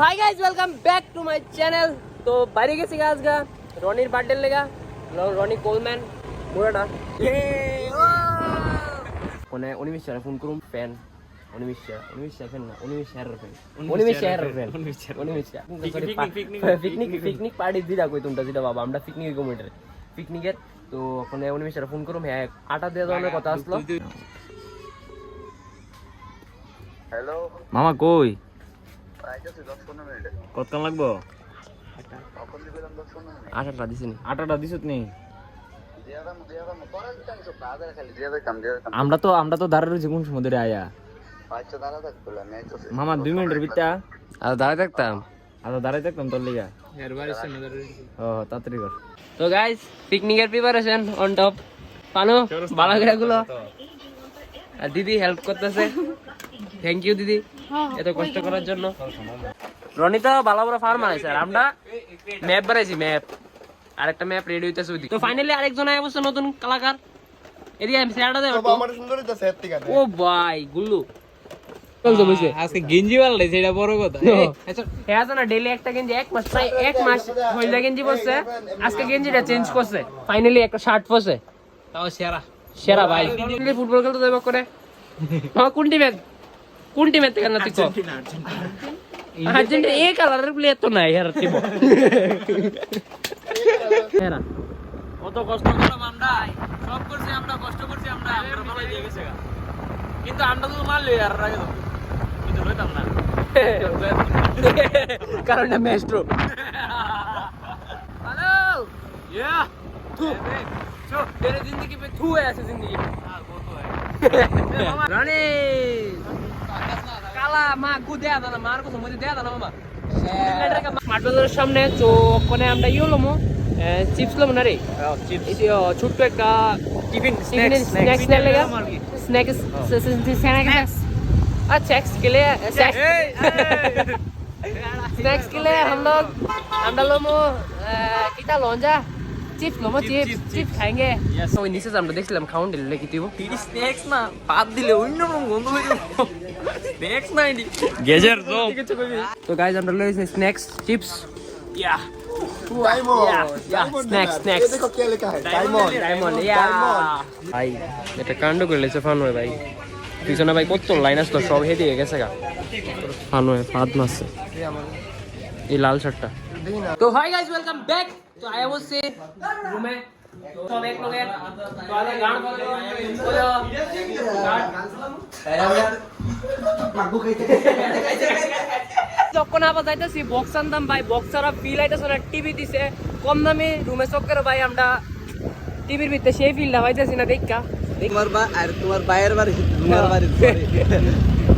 Hi guys welcome back to my channel. তো বাইরে গেছি আজকে রনির বার্থডে লেগা। রনি কোলম্যান পুরোটা মানে উনিশ সালে ফোন করুম ফ্যান উনিশ ফ্যান না পিকনিক পার্টি দিদা কই তোমরা যেটা বাবা আমরা পিকনিক কমিটির পিকনিকের তো ওখানে উনিশ সালে ফোন করুম। হ্যাঁ আটা দিয়ে দেওয়ার কথা আসলো। হ্যালো মামা কই আইতাছি 10-15 মিনিটে কতক্ষণ লাগবো? কখন দিবেন 10-15 মিনিট আটাটা দিছি নি আটাটা দিছত নি? দিয়া দাম পরে দিতাম সব বাজারে খালি দিয়া দিতাম আমরা তো দাঁড়া রয়েছি কোন সময় ধরে আয়া আচ্ছা দাঁড়া থাকতো আমি আইতাছি মামা 2 মিনিটের ভিতরে আর দাঁড়ায় থাকতাম দাঁড়াই থাকতাম তোর লিগা। ও তাড়াতাড়ি কর। তো গাইস পিকনিকের প্রিপারেশন অন টপ পানো বালাগড়া গুলো আর দিদি হেল্প করতেছে। থ্যাংক ইউ দিদি এত কষ্ট করার জন্য। রনি তো ভালো বড় ফার্ম আনাইছে আর আমরা ম্যাপ বানাইছি ম্যাপ আরেকটা ম্যাপ রেডি হইতেছে ওইদিকে। তো ফাইনালি আরেকজন আয় বসে নতুন কলাকার এদিকে আমি স্যারটা দেব তো আমার সুন্দর হইতাছে এত ঠিক আছে ও ভাই গুল্লু চলছে বসে আজকে গেঞ্জি বানাই সেটা বড় কথা। হ্যাঁ তো না ডেইলি একটা গেঞ্জি এক মাস হইলা গেঞ্জি পরছে আজকে গেঞ্জিটা চেঞ্জ করছে ফাইনালি একটা শার্ট পরছে তাও সেরা ভাই ফুটবল খেলতে যাইব করে। হ্যাঁ কোন টিমের থেকে না তুই আর্জেন্টিনা এই কালারের প্লেয়ার তো নাই আর টিম সেরা কত কষ্ট করলাম আমরা সব করছি আমরা কষ্ট করছি আমরা ভালো দিয়ে গেছে কিন্তু আমরা তো মারলি আর আগে তো কিন্তু লইতাম না কারণ না ম্যাস্ট্রো হ্যালো ইয়া तू तेरे जिंदगी पे तू है ऐसे जिंदगी रानी কালা মা গু দেয়া দাও না মার কথা মধ্যে দেয়া দাও না মামা স্মার্ট বাজারের সামনে তো ওখানে আমরা ইয়ে লমো চিপস লমো না রে ছোট্ট একটা টিফিন स्नैक्स ले लेगा स्नैक्स अच्छा स्नैक्स के लिए हम लोग लोमो कितना लौंजा চিপস লোমো চিপস খাएंगे ওই নিচে আমরা দেখছিলাম খাউন দিলে কি দিব স্ন্যাক্স না ভাত দিলে অন্য রকম গন্ধ লাগে স্ন্যাক্স না এডি গেজার জম তো গাইস আমরা লইছি স্ন্যাক্স চিপস ইয়া স্ন্যাক্স ये देखो क्या लिखा है ডায়মন্ড ভাই এটা কাণ্ড করে লেছে ফান হয় ভাই পিছনে ভাই কত লাইন আসতো সব হেডে গেছে গা ফান হয় ফাদ মারছে এই লাল শার্টটা। তো হাই গাইস ওয়েলকাম ব্যাক। তো আয়া বসে রুমে তো সব এক লগে তো আগে গান বলো যখন আবার যাইতেছি বক্স আনতাম ভাই বক্সারা ফিল আইতেছে না টিভি দিছে কম দামে রুমে চক্কর ভাই আমরা টিভির ভিতরে সেই ফিলটা পাইতেছি না দেখা তোমার বাইরের বাড়ি তোমার বাড়ি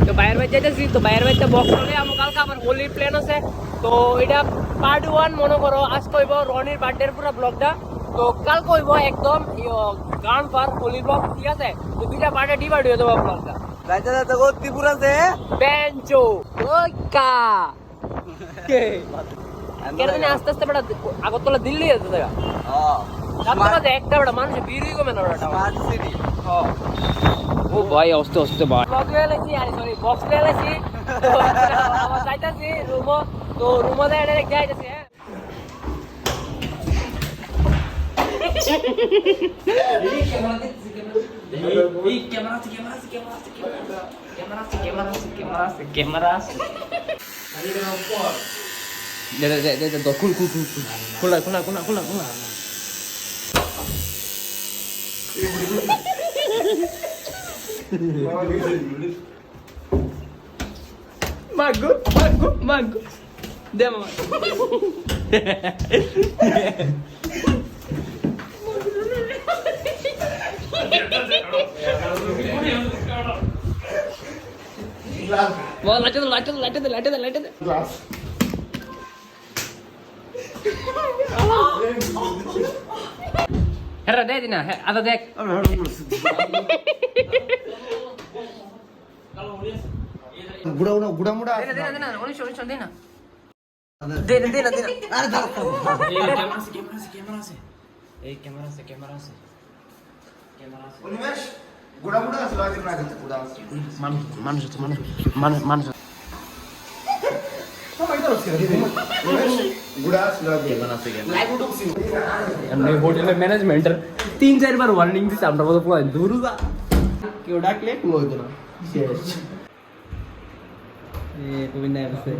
তো বাইরের বাড়ি যাইতেছি তো বাইরের বাড়িতে বক্স হলে আমার কালকে আবার হোলির প্ল্যান আছে। তো এটা পার্ট 1 মনে করো আজ কইব রনির বার্থডের পুরো ব্লগটা তো কাল কইব একদম গান পার হোলি ব্লগ ঠিক আছে। তো দুইটা পার্টে ডিভাইড হয়ে যাবে ব্লগটা রাজা রাজা গো ত্রিপুরা সে বেঞ্চো ওকা কেন আস্তে আস্তে বড় আগরতলা দিল্লি আছে জায়গা রাস্তা একটা বড় মানুষ বিরই কমে না ওটা স্মার্ট সিটি ও ভাই আস্তে আস্তে ভাই ব্লগ এলাইছি আরে সরি বক্স এলাইছি আবার যাইতাছি রুমো তো রুমো দে ডাইরেক্ট যাইতাছি হ্যাঁ এই ক্যামেরা দে খুল খোলা মাগো দে মামা বল লাইট দে ग्लास হেরা দে দিনা আদা দেখ गुड़ा मुड़ा দেনা অনিশ দেনা দেনা আরে দাও ক্যামেরা আছে उन्मेष गुड़ा मुड़ा असला के ना करते गुड़ा মানুষ হোটেলের ম্যানেজমেন্টের 3-4 বার ওয়ার্নিং দিচ্ছে আমরা বলতে পারি দূর যা কেউ ডাকলে কুলো হইতো না শেষ তুমি না আছে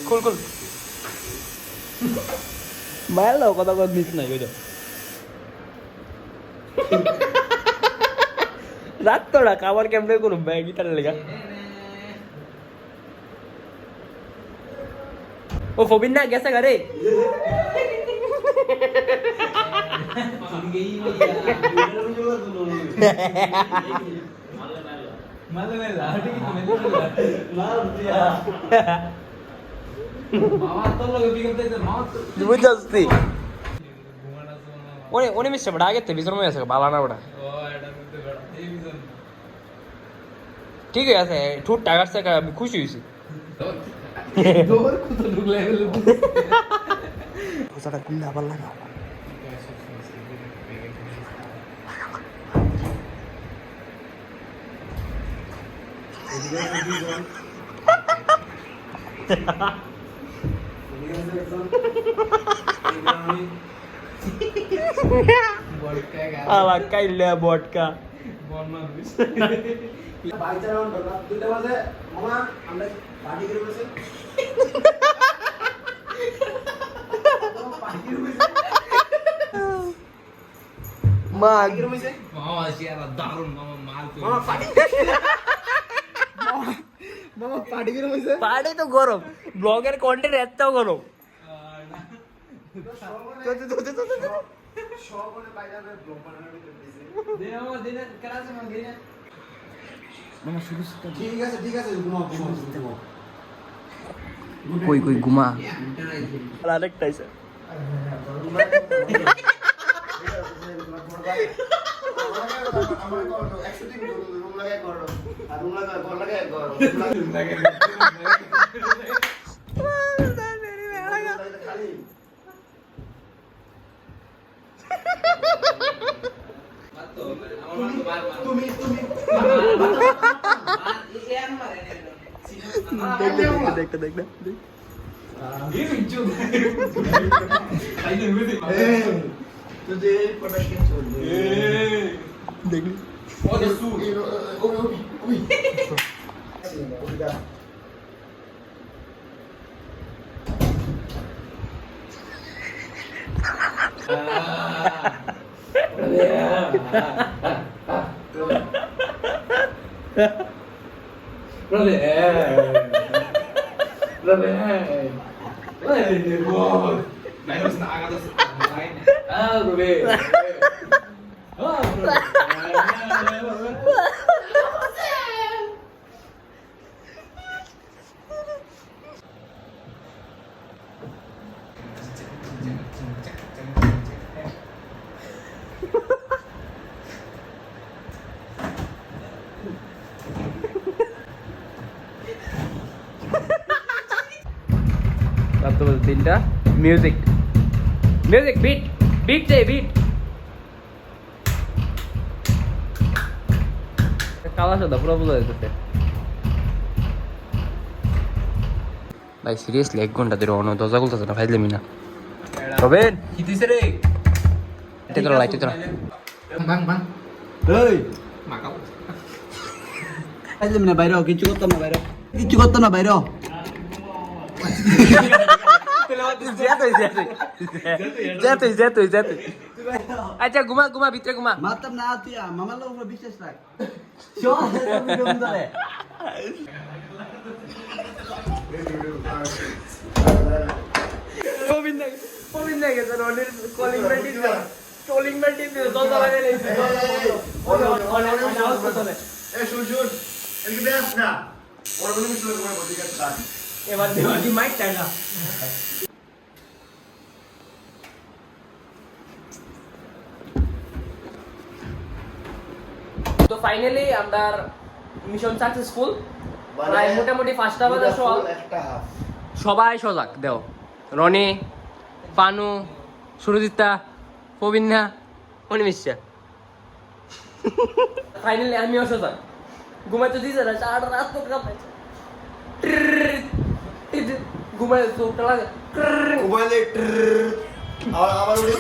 খুল খুল মারলো কথা কথা মিস নাই কইতো রাত তোড়া খাবার কেমনে করুম ভাই গিটার লেগা ও ফবিন না গেছে ঘরে বুঝছি ওনে মিশে বড় আগে তে বিজর মে আছে বালা না বড় ঠিক আছে ঠুট টাকার থেকে আমি খুশি হইছি দৌড় কত ঢুকলে গেল ওটা কোন আবার লাগা আলা কাইলা বটকা বন্না দিস বাইচার রাউন্ড না দুইটা বাজে মামা আমরা পার্টি করে বসে পার্টি করে বসে মা মামা শিয়ারা দারুন মামা মাল তো মামা পার্টি মামা পার্টি করে বসে পার্টি তো গরম ব্লগের কন্টেন্ট এতটাও গরম সবনে বাইরে ব্লগ বানানো করতেছে দিনে কেরাছে মান দিনে ঠিক আছে ঘুমাও কই কই ঘুমা আরেকটা আছে আমার করো 100 দিন রুম লাগায় করো আর রুম লাগায় ঘর লাগায় করো খালি তুমি দেখতে तुझे प्रोडक्शन छोड़ दे দেখলি और सू ओए তিনটা মিউজিক বিট কালা সাদা পুরো বোঝা যাচ্ছে ভাই সিরিয়াসলি 1 ঘন্টা ধরে অন্য দরজা খুলতেছে না ফাইজলামি না রবেন কি দিছে রে এটা তো লাইট তো বাং এই মাকা আইলে মিনা বাইরে কিছু করতাম না বাইরে যেতে আচ্ছা ঘুমা ভিতরে ঘুমা মাতাম না আতিয়া মামার উপর বিশ্বাস রাখ চল ভিডিও ধরে প্রবীণ গেছে রনির কলিং বেল দিছে দরজা লাগাই লাইছে এ শুন এদিকে দেখ না ওর মনে মিশলে করে বদিকে থাক এবার দেওয়ালি মাইক টাইনা তো ফাইনালি আমরা মিশন সাকসেসফুল প্রায় মোটামুটি 5টা বাজে একটা হাফ সবাই সজাগ দেও রনি পানু সুরজিতা প্রবীণা অনিমিশা ফাইনালি আমিও সজাগ ঘুমাইতে দিছে না 4 রাত তো কাঁপাইছে ঘুমায় চোখটা লাগে মোবাইলে আবার উড়ে